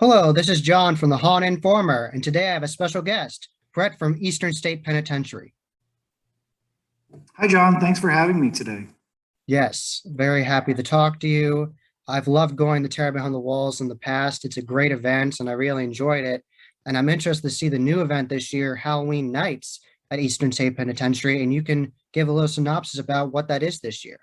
Hello, this is John from the Han Informer, and today I have a special guest, Brett from Eastern State Penitentiary. Hi, John. Thanks for having me today. Yes, very happy to talk to you. I've loved going to Terror Behind the Walls in the past. It's a great event, and I really enjoyed it. And I'm interested to see the new event this year, Halloween Nights at Eastern State Penitentiary, and you can give a little synopsis about what that is this year.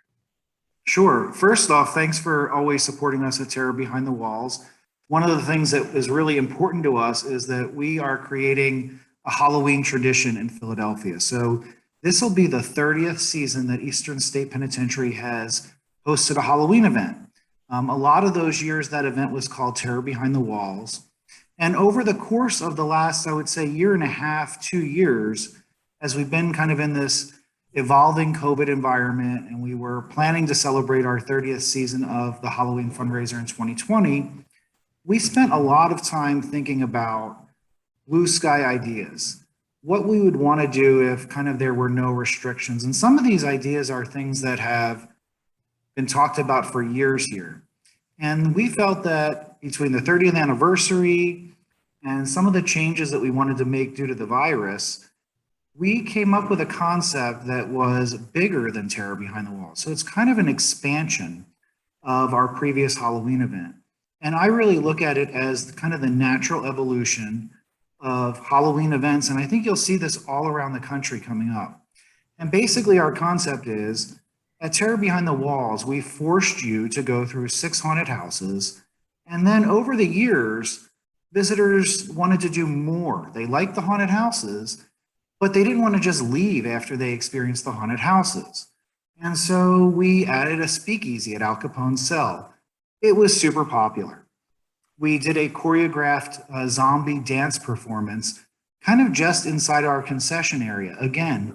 Sure. First off, thanks for always supporting us at Terror Behind the Walls. One of the things that is really important to us is that we are creating a Halloween tradition in Philadelphia. So this will be the 30th season that Eastern State Penitentiary has hosted a Halloween event. A lot of those years, that event was called Terror Behind the Walls. And over the course of the last, I would say, year and a half, 2 years, as we've been kind of in this evolving COVID environment, and we were planning to celebrate our 30th season of the Halloween fundraiser in 2020, we spent a lot of time thinking about blue sky ideas, what we would want to do if kind of there were no restrictions. And some of these ideas are things that have been talked about for years here. And we felt that between the 30th anniversary and some of the changes that we wanted to make due to the virus, we came up with a concept that was bigger than Terror Behind the Walls. So it's kind of an expansion of our previous Halloween event. And I really look at it as kind of the natural evolution of Halloween events. And I think you'll see this all around the country coming up. And basically our concept is, at Terror Behind the Walls, we forced you to go through 6 haunted houses. And then over the years, visitors wanted to do more. They liked the haunted houses, but they didn't want to just leave after they experienced the haunted houses. And so we added a speakeasy at Al Capone's cell. It was super popular. We did a choreographed zombie dance performance kind of just inside our concession area. Again,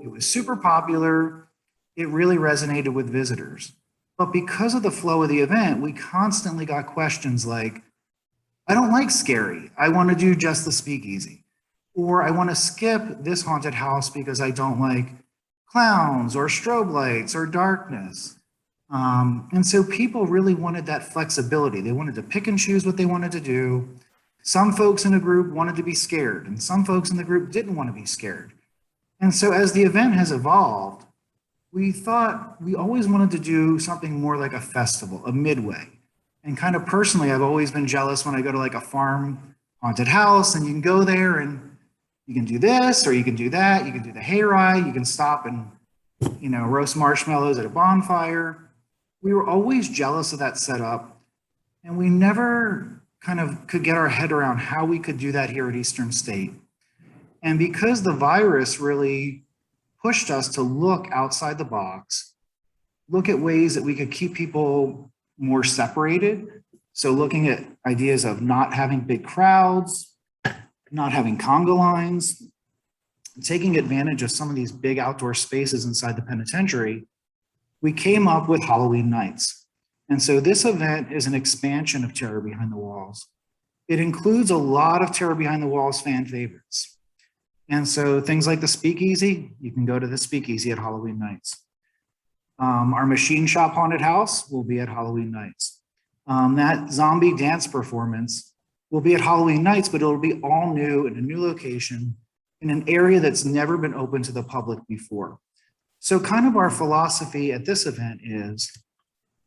it was super popular. It really resonated with visitors. But because of the flow of the event, we constantly got questions like, I don't like scary. I want to do just the speakeasy. Or I want to skip this haunted house because I don't like clowns or strobe lights or darkness. And so people really wanted that flexibility. They wanted to pick and choose what they wanted to do. Some folks in the group wanted to be scared, and some folks in the group didn't want to be scared. And so as the event has evolved, we thought we always wanted to do something more like a festival, a midway. And kind of personally, I've always been jealous when I go to like a farm haunted house and you can go there and you can do this or you can do that. You can do the hayride. You can stop and, roast marshmallows at a bonfire. We were always jealous of that setup, and we never kind of could get our head around how we could do that here at Eastern State. And because the virus really pushed us to look outside the box, look at ways that we could keep people more separated. So looking at ideas of not having big crowds, not having conga lines, taking advantage of some of these big outdoor spaces inside the penitentiary, we came up with Halloween Nights. And so this event is an expansion of Terror Behind the Walls. It includes a lot of Terror Behind the Walls fan favorites. And so things like the speakeasy, you can go to the speakeasy at Halloween Nights. Our machine shop haunted house will be at Halloween Nights. That zombie dance performance will be at Halloween Nights, but it'll be all new in a new location in an area that's never been open to the public before. So kind of our philosophy at this event is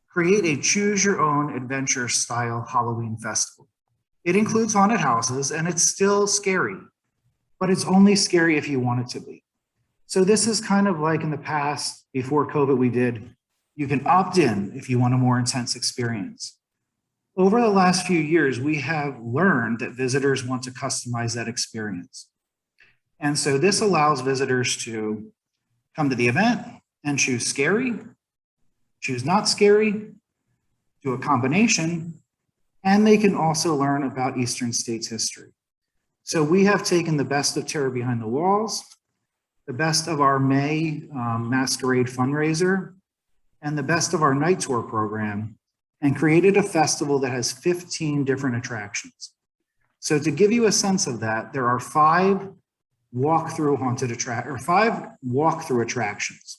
create a choose your own adventure style Halloween festival. It includes haunted houses and it's still scary, but it's only scary if you want it to be. So this is kind of like in the past, before COVID we did, you can opt in if you want a more intense experience. Over the last few years, we have learned that visitors want to customize that experience. And so this allows visitors to come to the event and choose scary, choose not scary, do a combination, and they can also learn about Eastern State's history. So we have taken the best of Terror Behind the Walls, the best of our May Masquerade fundraiser, and the best of our night tour program, and created a festival that has 15 different attractions. So to give you a sense of that, there are 5 walk-through attractions.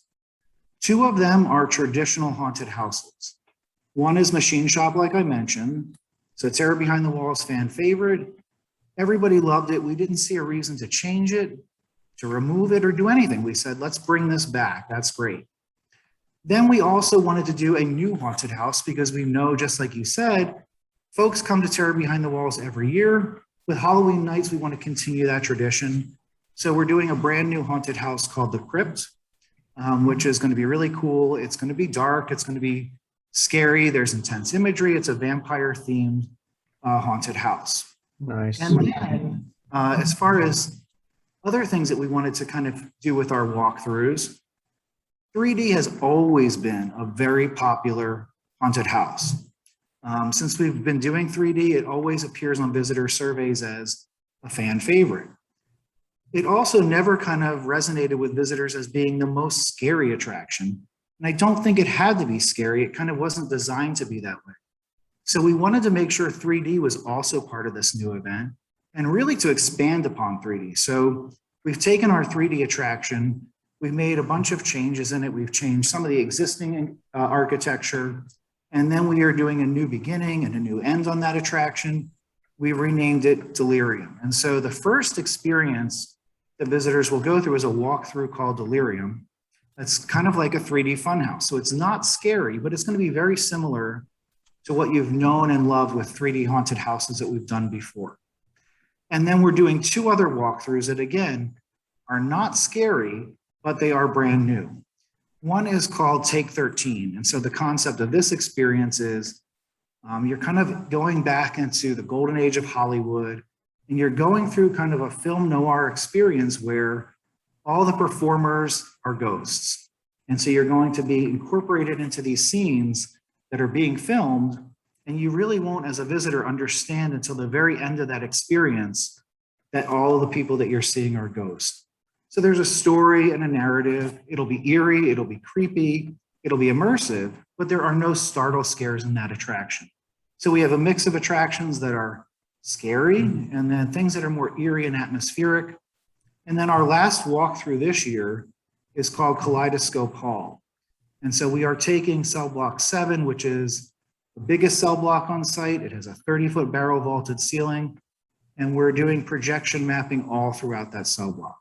2 of them are traditional haunted houses. One is Machine Shop, like I mentioned. So Terror Behind the Walls fan favorite. Everybody loved it. We didn't see a reason to change it, to remove it, or do anything. We said, let's bring this back. That's great. Then we also wanted to do a new haunted house because we know, just like you said, folks come to Terror Behind the Walls every year. With Halloween nights, we want to continue that tradition. So we're doing a brand new haunted house called The Crypt, which is going to be really cool. It's going to be dark. It's going to be scary. There's intense imagery. It's a vampire-themed haunted house. Nice. And then, as far as other things that we wanted to kind of do with our walkthroughs, 3D has always been a very popular haunted house. Since we've been doing 3D, it always appears on visitor surveys as a fan favorite. It also never kind of resonated with visitors as being the most scary attraction. And I don't think it had to be scary. It kind of wasn't designed to be that way. So we wanted to make sure 3D was also part of this new event and really to expand upon 3D. So we've taken our 3D attraction, we've made a bunch of changes in it. We've changed some of the existing architecture, and then we are doing a new beginning and a new end on that attraction. We renamed it Delirium. And so the first experience that visitors will go through is a walkthrough called Delirium. That's kind of like a 3D funhouse. So it's not scary, but it's going to be very similar to what you've known and loved with 3D haunted houses that we've done before. And then we're doing two other walkthroughs that, again, are not scary, but they are brand new. One is called Take 13. And so the concept of this experience is you're kind of going back into the golden age of Hollywood, and you're going through kind of a film noir experience where all the performers are ghosts. And so you're going to be incorporated into these scenes that are being filmed, and you really won't, as a visitor, understand until the very end of that experience that all of the people that you're seeing are ghosts. So there's a story and a narrative. It'll be eerie, it'll be creepy, it'll be immersive, but there are no startle scares in that attraction. So we have a mix of attractions that are scary and then things that are more eerie and atmospheric. And then our last walkthrough this year is called Kaleidoscope Hall. And so we are taking cell block 7, which is the biggest cell block on site. It has a 30-foot barrel vaulted ceiling, and we're doing projection mapping all throughout that cell block.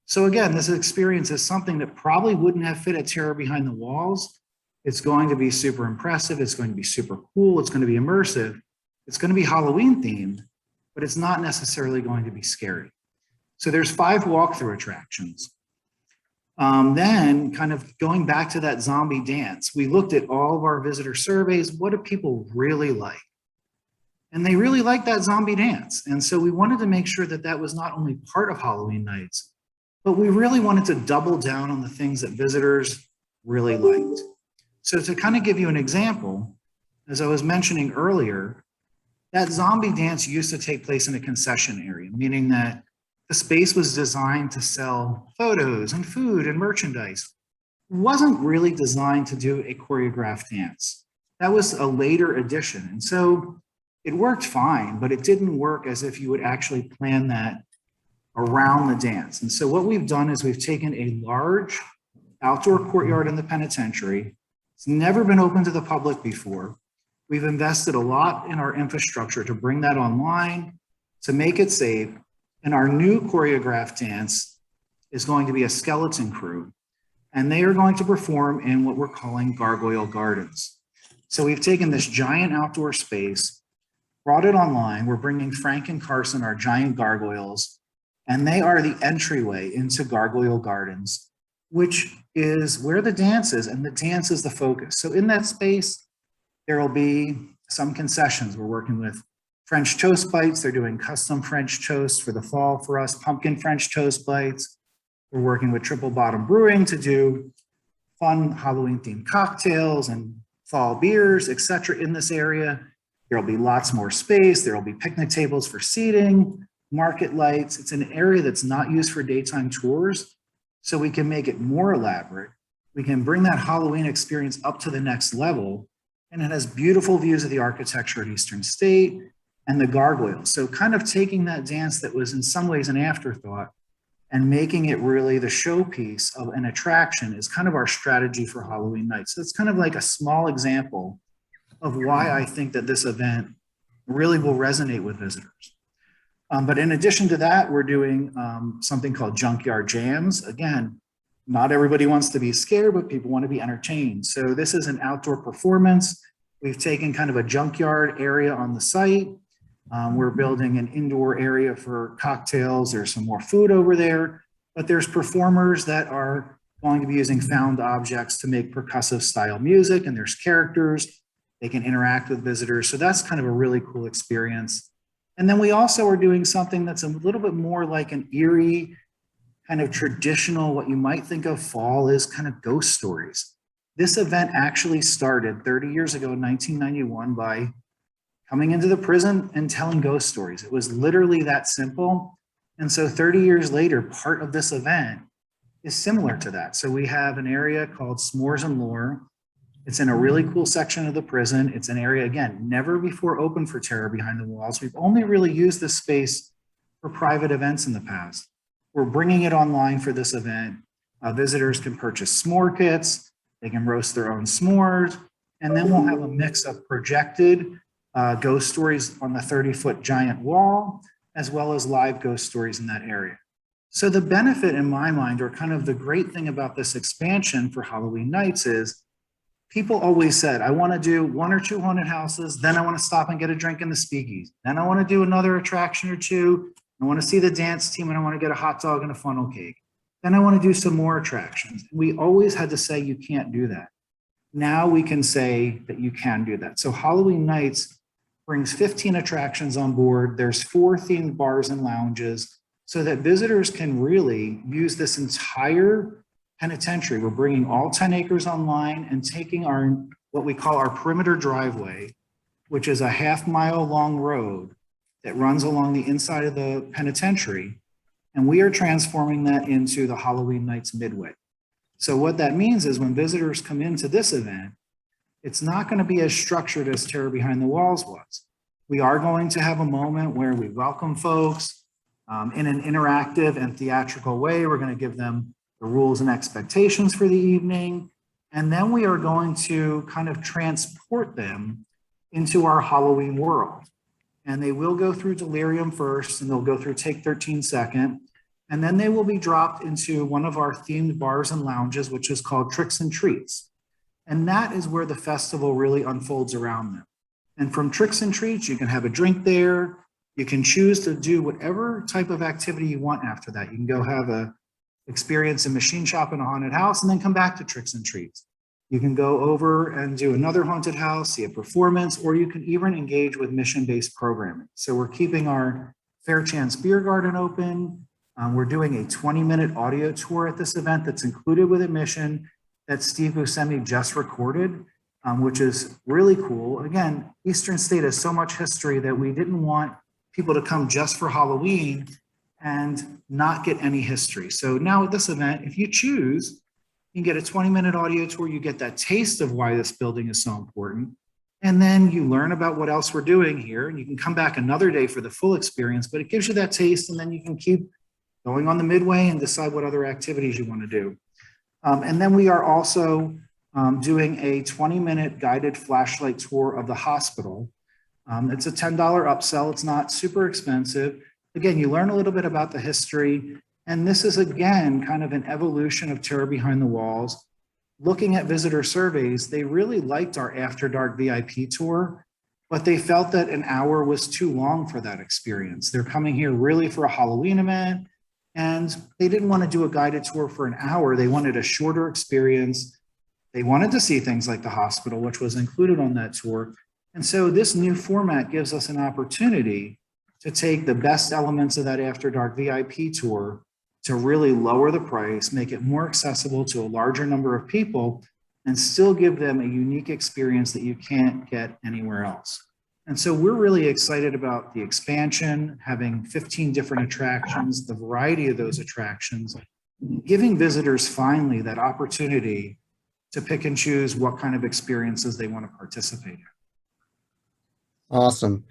So again, this experience is something that probably wouldn't have fit at Terror Behind the Walls. It's going to be super impressive. It's going to be super cool. It's going to be immersive. It's going to be Halloween themed, but it's not necessarily going to be scary. So there's 5 walkthrough attractions. Then kind of going back to that zombie dance, we looked at all of our visitor surveys. What do people really like? And they really like that zombie dance. And so we wanted to make sure that that was not only part of Halloween nights, but we really wanted to double down on the things that visitors really liked. So to kind of give you an example, as I was mentioning earlier, that zombie dance used to take place in a concession area, meaning that the space was designed to sell photos and food and merchandise. It wasn't really designed to do a choreographed dance. That was a later addition. And so it worked fine, but it didn't work as if you would actually plan that around the dance. And so what we've done is we've taken a large outdoor courtyard in the penitentiary. It's never been open to the public before. We've invested a lot in our infrastructure to bring that online, to make it safe. And our new choreographed dance is going to be a skeleton crew, and they are going to perform in what we're calling Gargoyle Gardens. So we've taken this giant outdoor space, brought it online. We're bringing Frank and Carson, our giant gargoyles, and they are the entryway into Gargoyle Gardens, which is where the dance is, and the dance is the focus. So in that space, there will be some concessions. We're working with French toast bites. They're doing custom French toast for the fall for us, pumpkin French toast bites. We're working with Triple Bottom Brewing to do fun Halloween themed cocktails and fall beers, etc. in this area. There'll be lots more space. There'll be picnic tables for seating, market lights. It's an area that's not used for daytime tours, so we can make it more elaborate. We can bring that Halloween experience up to the next level, and it has beautiful views of the architecture at Eastern State and the gargoyles. So kind of taking that dance that was in some ways an afterthought and making it really the showpiece of an attraction is kind of our strategy for Halloween night. So it's kind of like a small example of why I think that this event really will resonate with visitors. But in addition to that, we're doing something called junkyard jams. Again, not everybody wants to be scared, but people want to be entertained. So this is an outdoor performance. We've taken kind of a junkyard area on the site. We're building an indoor area for cocktails. There's some more food over there, but there's performers that are going to be using found objects to make percussive style music, and there's characters. They can interact with visitors. So that's kind of a really cool experience. And then we also are doing something that's a little bit more like an eerie, kind of traditional, what you might think of fall is kind of ghost stories. This event actually started 30 years ago in 1991 by coming into the prison and telling ghost stories. It was literally that simple. And so 30 years later, part of this event is similar to that. So we have an area called S'mores and Lore. It's in a really cool section of the prison. It's an area, again, never before open for Terror Behind the Walls. We've only really used this space for private events in the past. We're bringing it online for this event. Visitors can purchase s'more kits. They can roast their own s'mores. And then we'll have a mix of projected ghost stories on the 30-foot giant wall, as well as live ghost stories in that area. So the benefit in my mind, or kind of the great thing about this expansion for Halloween nights is people always said, I want to do 1 or 2 haunted houses, then I want to stop and get a drink in the speakeasy. Then I want to do another attraction or two. I want to see the dance team and I want to get a hot dog and a funnel cake. Then I want to do some more attractions. We always had to say you can't do that. Now we can say that you can do that. So Halloween nights brings 15 attractions on board. There's 4 themed bars and lounges so that visitors can really use this entire penitentiary. We're bringing all 10 acres online and taking our, what we call our perimeter driveway, which is a half-mile long road that runs along the inside of the penitentiary. And we are transforming that into the Halloween Nights Midway. So what that means is when visitors come into this event, it's not going to be as structured as Terror Behind the Walls was. We are going to have a moment where we welcome folks in an interactive and theatrical way. We're going to give them the rules and expectations for the evening. And then we are going to kind of transport them into our Halloween world. And they will go through delirium first, and they'll go through Take 13 second. And then they will be dropped into one of our themed bars and lounges, which is called Tricks and Treats. And that is where the festival really unfolds around them. And from Tricks and Treats, you can have a drink there. You can choose to do whatever type of activity you want after that. You can go have a experience a machine shop in a haunted house and then come back to Tricks and Treats. You can go over and do another haunted house, see a performance, or you can even engage with mission-based programming. So we're keeping our Fair Chance Beer Garden open. We're doing a 20-minute audio tour at this event that's included with admission that Steve Buscemi just recorded, which is really cool. Again, Eastern State has so much history that we didn't want people to come just for Halloween and not get any history. So now at this event, if you choose, you can get a 20-minute audio tour. You get that taste of why this building is so important. And then you learn about what else we're doing here. And you can come back another day for the full experience, but it gives you that taste. And then you can keep going on the midway and decide what other activities you want to do. And then we are also doing a 20-minute guided flashlight tour of the hospital. It's a $10 upsell. It's not super expensive. Again, you learn a little bit about the history. And this is, again, kind of an evolution of Terror Behind the Walls. Looking at visitor surveys, they really liked our After Dark VIP tour, but they felt that an hour was too long for that experience. They're coming here really for a Halloween event, and they didn't want to do a guided tour for an hour. They wanted a shorter experience. They wanted to see things like the hospital, which was included on that tour. And so this new format gives us an opportunity to take the best elements of that After Dark VIP tour to really lower the price, make it more accessible to a larger number of people, and still give them a unique experience that you can't get anywhere else. And so we're really excited about the expansion, having 15 different attractions, the variety of those attractions, giving visitors finally that opportunity to pick and choose what kind of experiences they want to participate in. Awesome.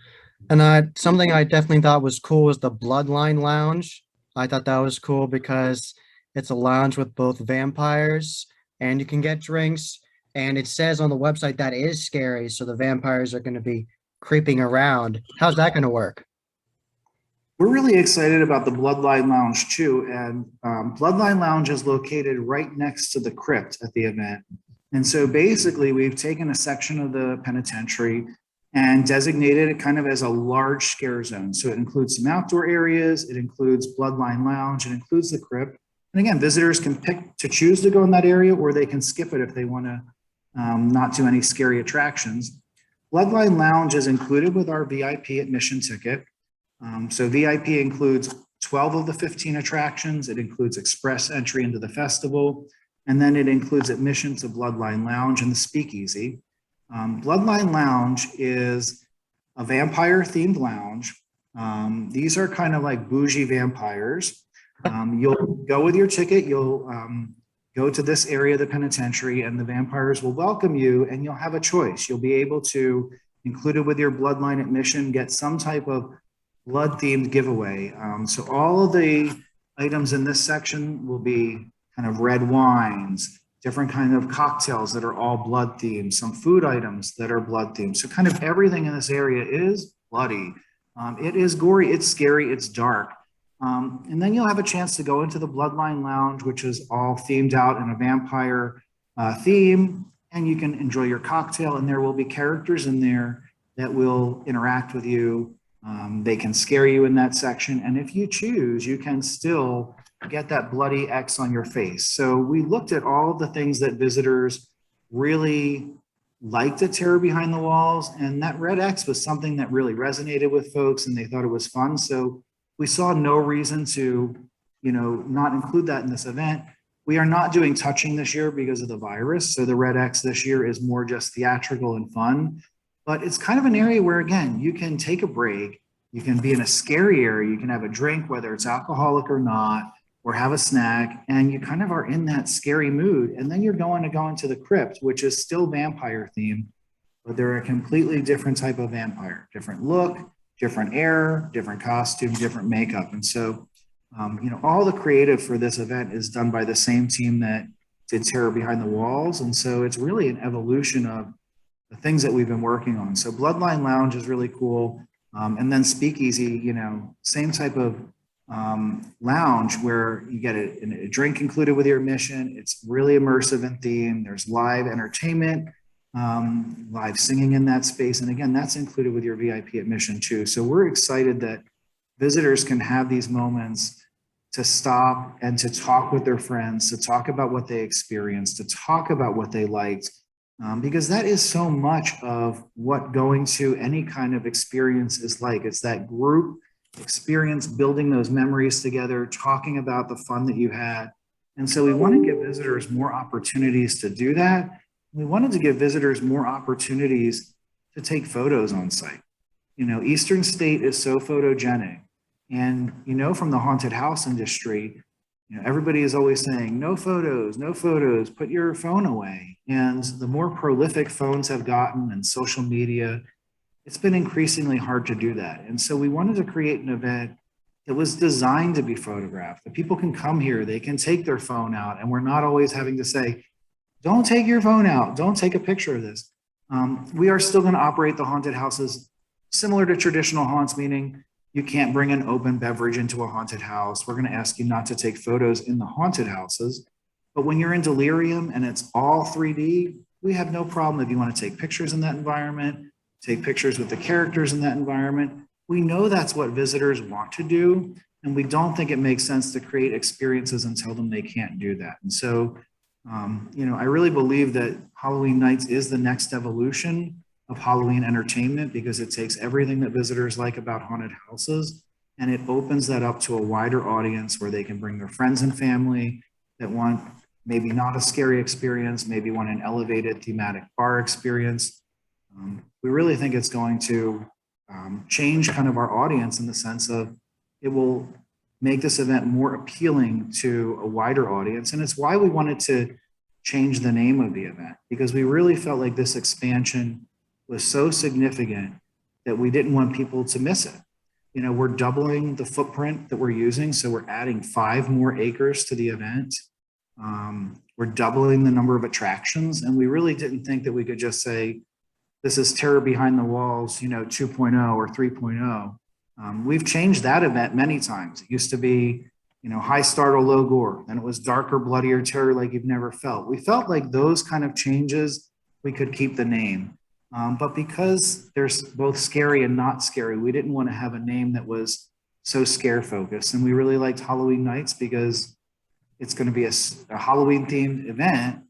And something I definitely thought was cool was the Bloodline Lounge. I thought that was cool because it's a lounge with both vampires and you can get drinks. And it says on the website that is scary. So the vampires are going to be creeping around. How's that going to work? We're really excited about the Bloodline Lounge too. And Bloodline Lounge is located right next to the crypt at the event. And so basically, we've taken a section of the penitentiary and designated it kind of as a large scare zone. So it includes some outdoor areas, it includes Bloodline Lounge, it includes the crypt. And again, visitors can pick to choose to go in that area, or they can skip it if they want to not do any scary attractions. Bloodline Lounge is included with our VIP admission ticket. So VIP includes 12 of the 15 attractions. It includes express entry into the festival, and then it includes admission to Bloodline Lounge and the Speakeasy. Bloodline Lounge is a vampire-themed lounge. These are kind of like bougie vampires. You'll go with your ticket, you'll go to this area of the penitentiary, and the vampires will welcome you, and you'll have a choice. You'll be able to, included with your Bloodline admission, get some type of blood-themed giveaway. So all of the items in this section will be kind of red wines, different kind of cocktails that are all blood-themed, some food items that are blood-themed. So kind of everything in this area is bloody. It is gory, it's scary, it's dark. And then you'll have a chance to go into the Bloodline Lounge, which is all themed out in a vampire theme, and you can enjoy your cocktail, and there will be characters in there that will interact with you. They can scare you in that section. And if you choose, you can still get that bloody X on your face. So we looked at all of the things that visitors really liked at Terror Behind the Walls. And that red X was something that really resonated with folks and they thought it was fun. So we saw no reason to, not include that in this event. We are not doing touching this year because of the virus. So the red X this year is more just theatrical and fun. But it's kind of an area where, again, you can take a break, you can be in a scary area, you can have a drink, whether it's alcoholic or not, or have a snack, and you kind of are in that scary mood. And then you're going to go into the crypt, which is still vampire themed, but they're a completely different type of vampire, different look, different air, different costume, different makeup. And so, all the creative for this event is done by the same team that did Terror Behind the Walls. And so it's really an evolution of the things that we've been working on. So Bloodline Lounge is really cool. And then Speakeasy, same type of lounge where you get a drink included with your admission. It's really immersive in theme. There's live entertainment, live singing in that space. And again, that's included with your VIP admission too. So we're excited that visitors can have these moments to stop and to talk with their friends, to talk about what they experienced, to talk about what they liked. Because that is so much of what going to any kind of experience is like. It's that group experience, building those memories together, talking about the fun that you had. And so we want to give visitors more opportunities to do that. We wanted to give visitors more opportunities to take photos on site. Eastern State is so photogenic. And, from the haunted house industry, everybody is always saying, no photos, put your phone away. And the more prolific phones have gotten and social media, it's been increasingly hard to do that. And so we wanted to create an event that was designed to be photographed, that people can come here, they can take their phone out, and we're not always having to say, don't take your phone out, don't take a picture of this. We are still going to operate the haunted houses similar to traditional haunts, meaning you can't bring an open beverage into a haunted house. We're going to ask you not to take photos in the haunted houses. But when you're in delirium and it's all 3D, we have no problem if you want to take pictures in that environment, take pictures with the characters in that environment. We know that's what visitors want to do. And we don't think it makes sense to create experiences and tell them they can't do that. And so, I really believe that Halloween Nights is the next evolution of Halloween entertainment, because it takes everything that visitors like about haunted houses and it opens that up to a wider audience where they can bring their friends and family that want maybe not a scary experience, maybe want an elevated thematic bar experience. We really think it's going to change kind of our audience in the sense of it will make this event more appealing to a wider audience. And it's why we wanted to change the name of the event, because we really felt like this expansion was so significant that we didn't want people to miss it. We're doubling the footprint that we're using. So we're adding 5 more acres to the event. We're doubling the number of attractions. And we really didn't think that we could just say, this is Terror Behind the Walls, 2.0 or 3.0. We've changed that event many times. It used to be, high startle, low gore. Then it was darker, bloodier terror like you've never felt. We felt like those kind of changes, we could keep the name. But because there's both scary and not scary, we didn't want to have a name that was so scare focused. And we really liked Halloween Nights because it's going to be a Halloween themed event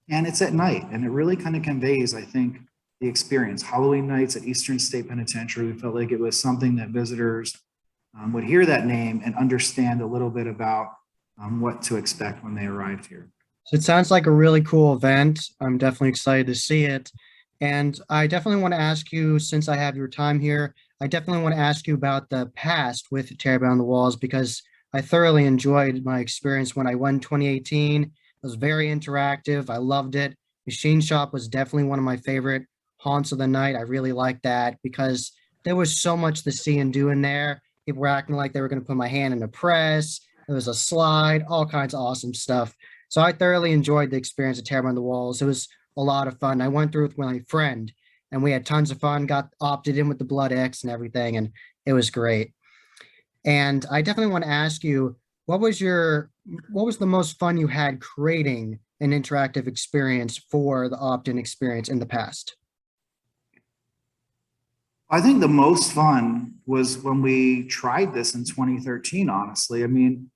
and it's at night. And it really kind of conveys, I think, the experience. Halloween Nights at Eastern State Penitentiary, we felt like it was something that visitors would hear that name and understand a little bit about what to expect when they arrived here. So it sounds like a really cool event. I'm definitely excited to see it. And I definitely want to ask you, since I have your time here, I definitely want to ask you about the past with Terror Beyond the Walls because I thoroughly enjoyed my experience when I went in 2018. It was very interactive. I loved it. Machine Shop was definitely one of my favorite haunts of the night. I really liked that because there was so much to see and do in there. People were acting like they were going to put my hand in a press. There was a slide, all kinds of awesome stuff. So I thoroughly enjoyed the experience of Terror Behind the Walls. It was a lot of fun. I went through with my friend and we had tons of fun, got opted in with the Blood X and everything, and it was great. And I definitely want to ask you, what was the most fun you had creating an interactive experience for the opt-in experience in the past? I think the most fun was when we tried this in 2013, honestly. I mean,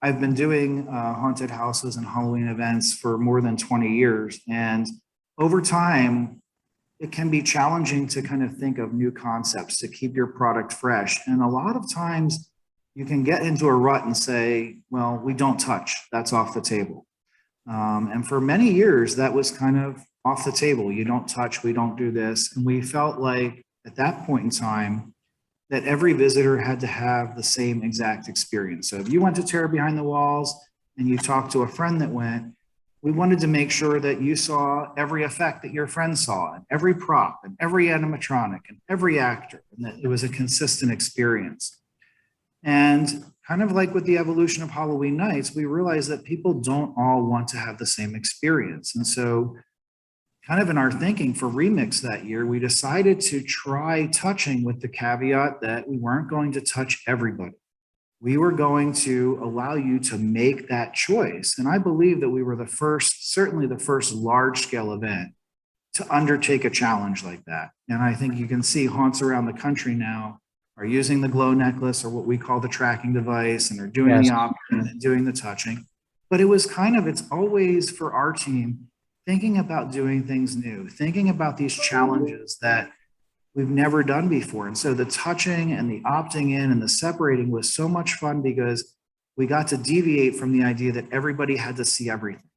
I've been doing haunted houses and Halloween events for more than 20 years. And over time, it can be challenging to kind of think of new concepts to keep your product fresh. And a lot of times you can get into a rut and say, well, we don't touch, that's off the table. And for many years, that was kind of off the table. You don't touch, we don't do this. And we felt like at that point in time, that every visitor had to have the same exact experience. So if you went to Terror Behind the Walls and you talked to a friend that went, we wanted to make sure that you saw every effect that your friend saw, and every prop, and every animatronic, and every actor, and that it was a consistent experience. And kind of like with the evolution of Halloween Nights, we realized that people don't all want to have the same experience. And so kind of in our thinking for Remix that year, we decided to try touching with the caveat that we weren't going to touch everybody. We were going to allow you to make that choice. And I believe that we were the first, certainly the first large scale event to undertake a challenge like that. And I think you can see haunts around the country now are using the glow necklace or what we call the tracking device and are doing Yes. the option and doing the touching. But it was kind of, it's always for our team, thinking about doing things new, thinking about these challenges that we've never done before. And so the touching and the opting in and the separating was so much fun because we got to deviate from the idea that everybody had to see everything.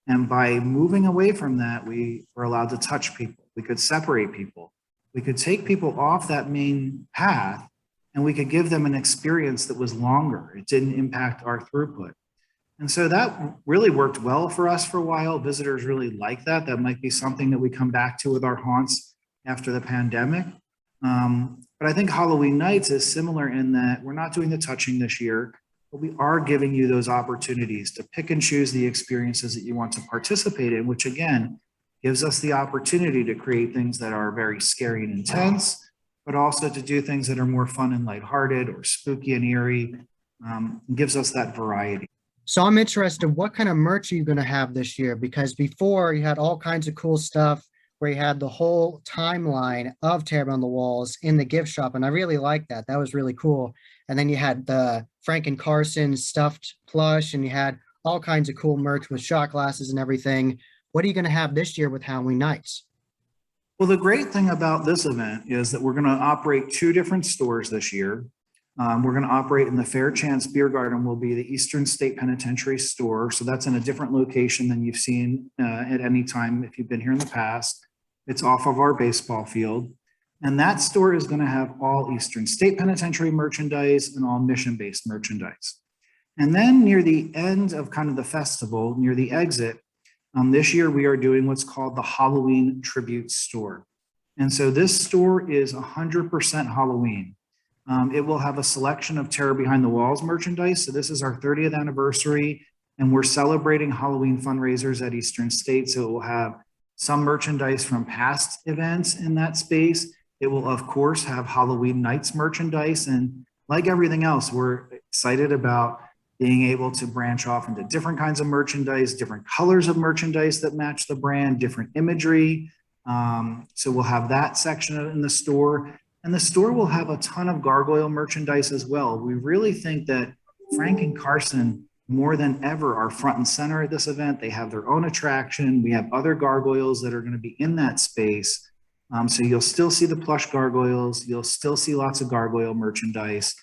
And by moving away from that, we were allowed to touch people. We could separate people. We could take people off that main path and we could give them an experience that was longer. It didn't impact our throughput. And so that really worked well for us for a while. Visitors really like that. That might be something that we come back to with our haunts after the pandemic. But I think Halloween Nights is similar in that we're not doing the touching this year, but we are giving you those opportunities to pick and choose the experiences that you want to participate in, which again, gives us the opportunity to create things that are very scary and intense, but also to do things that are more fun and lighthearted or spooky and eerie. Gives us that variety. So I'm interested, what kind of merch are you going to have this year? Because before you had all kinds of cool stuff where you had the whole timeline of Terror Beyond the Walls in the gift shop. And I really liked that. That was really cool. And then you had the Frank and Carson stuffed plush and you had all kinds of cool merch with shot glasses and everything. What are you going to have this year with Halloween Nights? Well, the great thing about this event is that we're going to operate 2 different stores this year. We're going to operate in the Fair Chance Beer Garden will be the Eastern State Penitentiary store. So that's in a different location than you've seen at any time if you've been here in the past. It's off of our baseball field. And that store is going to have all Eastern State Penitentiary merchandise and all mission-based merchandise. And then near the end of kind of the festival, near the exit, this year we are doing what's called the Halloween Tribute Store. And so this store is 100% Halloween. It will have a selection of Terror Behind the Walls merchandise. So this is our 30th anniversary and we're celebrating Halloween fundraisers at Eastern State. So it will have some merchandise from past events in that space. It will, of course, have Halloween Nights merchandise. And like everything else, we're excited about being able to branch off into different kinds of merchandise, different colors of merchandise that match the brand, different imagery. So we'll have that section in the store. And the store will have a ton of gargoyle merchandise as well. We really think that Frank and Carson, more than ever, are front and center at this event. They have their own attraction. We have other gargoyles that are going to be in that space. So you'll still see the plush gargoyles. You'll still see lots of gargoyle merchandise.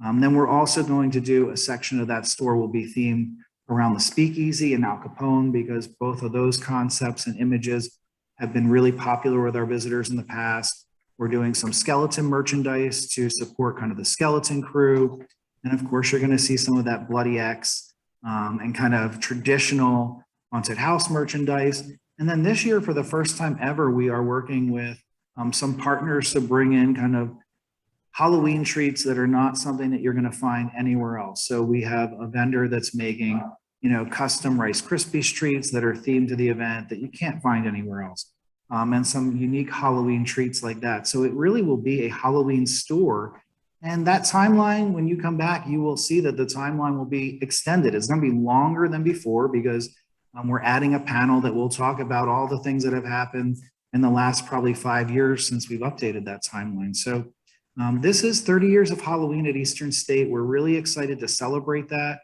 Then we're also going to do a section of that store will be themed around the Speakeasy and Al Capone, because both of those concepts and images have been really popular with our visitors in the past. We're doing some skeleton merchandise to support kind of the skeleton crew. And of course, you're going to see some of that Bloody X and kind of traditional haunted house merchandise. And then this year, for the first time ever, we are working with some partners to bring in kind of Halloween treats that are not something that you're going to find anywhere else. So we have a vendor that's making, custom Rice Krispies treats that are themed to the event that you can't find anywhere else. And some unique Halloween treats like that. So it really will be a Halloween store. And that timeline, when you come back, you will see that the timeline will be extended. It's going to be longer than before because we're adding a panel that will talk about all the things that have happened in the last probably 5 years since we've updated that timeline. So this is 30 years of Halloween at Eastern State. We're really excited to celebrate that,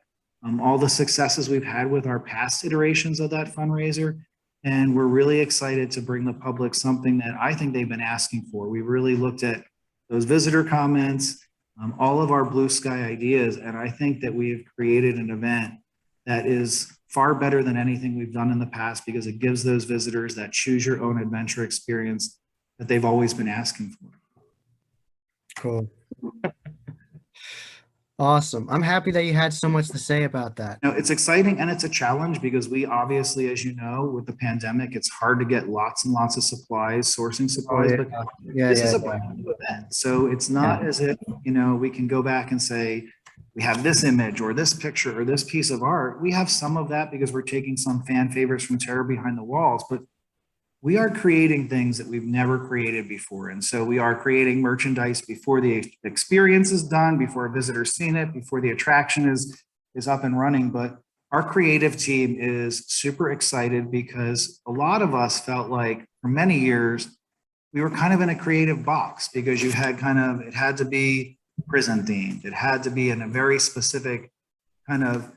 all the successes we've had with our past iterations of that fundraiser. And we're really excited to bring the public something that I think they've been asking for. We really looked at those visitor comments, all of our blue sky ideas. And I think that we've created an event that is far better than anything we've done in the past, because it gives those visitors that choose your own adventure experience that they've always been asking for. Cool. Awesome. I'm happy that you had so much to say about that. It's exciting and it's a challenge because we obviously, as you know, with the pandemic, it's hard to get lots and lots of supplies, sourcing supplies, but this is a brand new event. So it's not as if, we can go back and say, we have this image or this picture or this piece of art. We have some of that because we're taking some fan favorites from Terror Behind the Walls, but we are creating things that we've never created before. And so we are creating merchandise before the experience is done, before a visitor's seen it, before the attraction is up and running. But our creative team is super excited because a lot of us felt like for many years, we were kind of in a creative box because you had it had to be prison themed. It had to be in a very specific kind of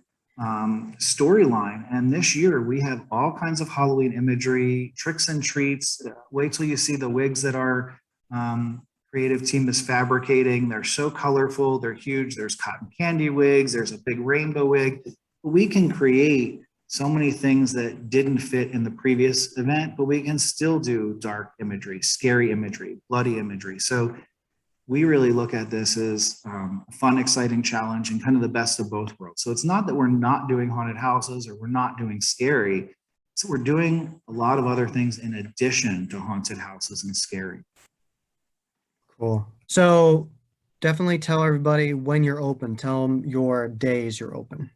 storyline. And this year we have all kinds of Halloween imagery, tricks and treats. Wait till you see the wigs that our creative team is fabricating. They're so colorful, they're huge. There's cotton candy wigs, there's a big rainbow wig. We can create so many things that didn't fit in the previous event, but we can still do dark imagery, scary imagery, bloody imagery. So we really look at this as a fun, exciting challenge and kind of the best of both worlds. So it's not that we're not doing haunted houses or we're not doing scary. So we're doing a lot of other things in addition to haunted houses and scary. Cool. So definitely tell everybody when you're open. Tell them your days you're open.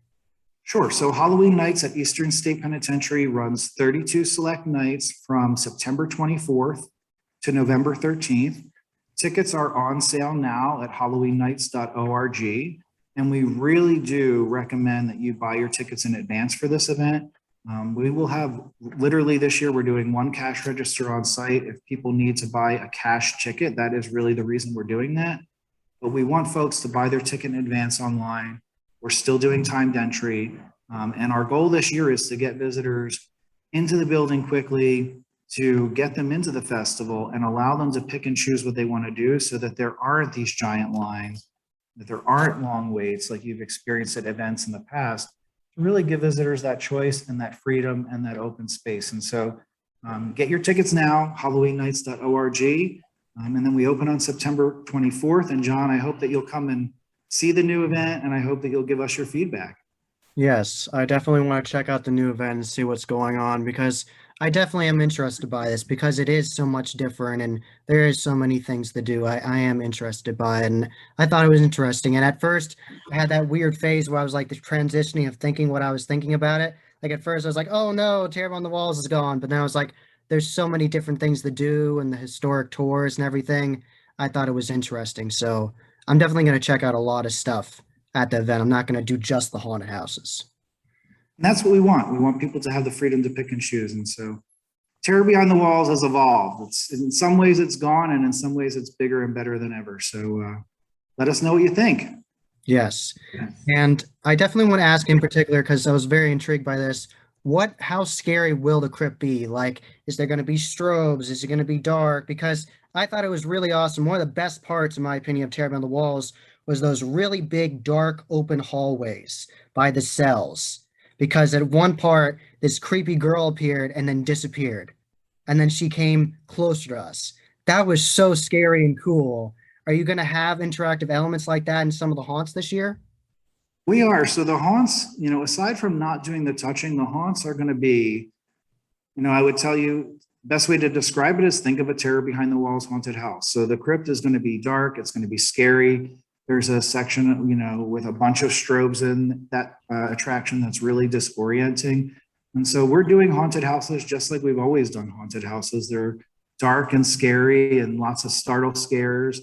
Sure. So Halloween Nights at Eastern State Penitentiary runs 32 select nights from September 24th to November 13th. Tickets are on sale now at halloweennights.org. And we really do recommend that you buy your tickets in advance for this event. We will have, literally this year, we're doing one cash register on site. If people need to buy a cash ticket, that is really the reason we're doing that. But we want folks to buy their ticket in advance online. We're still doing timed entry. And our goal this year is to get visitors into the building quickly, to get them into the festival and allow them to pick and choose what they want to do so that there aren't these giant lines, that there aren't long waits like you've experienced at events in the past, to really give visitors that choice and that freedom and that open space. And so get your tickets now, halloweennights.org. And then we open on September 24th. And John, I hope that you'll come and see the new event, and I hope that you'll give us your feedback. Yes, I definitely want to check out the new event and see what's going on, because I definitely am interested by this because it is so much different and there is so many things to do. I am interested by it, and I thought it was interesting. And at first I had that weird phase where I was like the transitioning of thinking what I was thinking about it. Like at first I was like, oh no, Terror on the Walls is gone. But then I was like, there's so many different things to do and the historic tours and everything. I thought it was interesting. So I'm definitely going to check out a lot of stuff at the event. I'm not going to do just the haunted houses. And that's what we want. We want people to have the freedom to pick and choose. And so Terror Behind the Walls has evolved. It's in some ways it's gone, and in some ways it's bigger and better than ever. So let us know what you think. Yes. And I definitely want to ask in particular, because I was very intrigued by this, how scary will the crypt be? Like, is there going to be strobes? Is it going to be dark? Because I thought it was really awesome. One of the best parts, in my opinion, of Terror Behind the Walls was those really big, dark, open hallways by the cells. Because at one part, this creepy girl appeared and then disappeared. And then she came closer to us. That was so scary and cool. Are you going to have interactive elements like that in some of the haunts this year? We are. So the haunts, aside from not doing the touching, the haunts are going to be, I would tell you, best way to describe it is think of a Terror Behind the Walls haunted house. So the crypt is going to be dark. It's going to be scary. There's a section, with a bunch of strobes in that attraction that's really disorienting. And so we're doing haunted houses just like we've always done haunted houses. They're dark and scary and lots of startle scares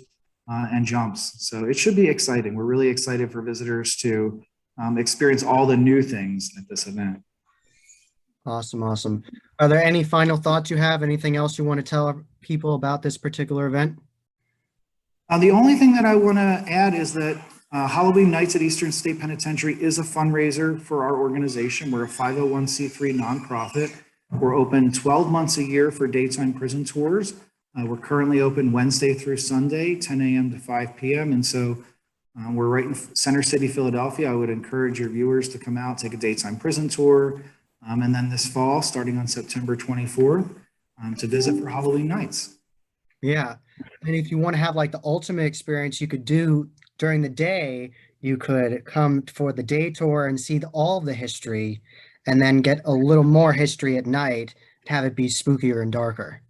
and jumps. So it should be exciting. We're really excited for visitors to experience all the new things at this event. Awesome, awesome. Are there any final thoughts you have? Anything else you want to tell people about this particular event? The only thing that I want to add is that Halloween Nights at Eastern State Penitentiary is a fundraiser for our organization. We're a 501c3 nonprofit. We're open 12 months a year for daytime prison tours. We're currently open Wednesday through Sunday, 10 a.m. to 5 p.m. And so we're right in Center City, Philadelphia. I would encourage your viewers to come out, take a daytime prison tour. And then this fall, starting on September 24th, to visit for Halloween Nights. Yeah. And if you want to have like the ultimate experience you could do during the day, you could come for the day tour and see all of the history and then get a little more history at night and have it be spookier and darker.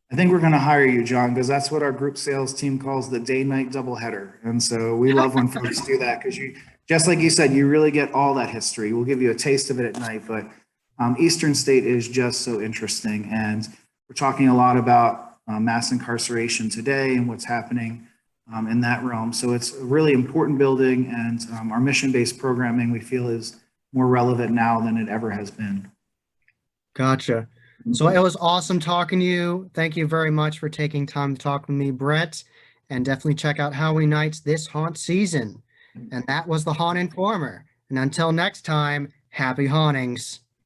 I think we're going to hire you, John, because that's what our group sales team calls the day-night doubleheader. And so we love when folks do that because just like you said, you really get all that history. We'll give you a taste of it at night, but Eastern State is just so interesting. And we're talking a lot about mass incarceration today and what's happening in that realm. So it's a really important building, and our mission-based programming we feel is more relevant now than it ever has been. Gotcha. So it was awesome talking to you. Thank you very much for taking time to talk with me, Brett, and definitely check out Halloween Nights this haunt season. And that was the Haunt Informer. And until next time, happy hauntings.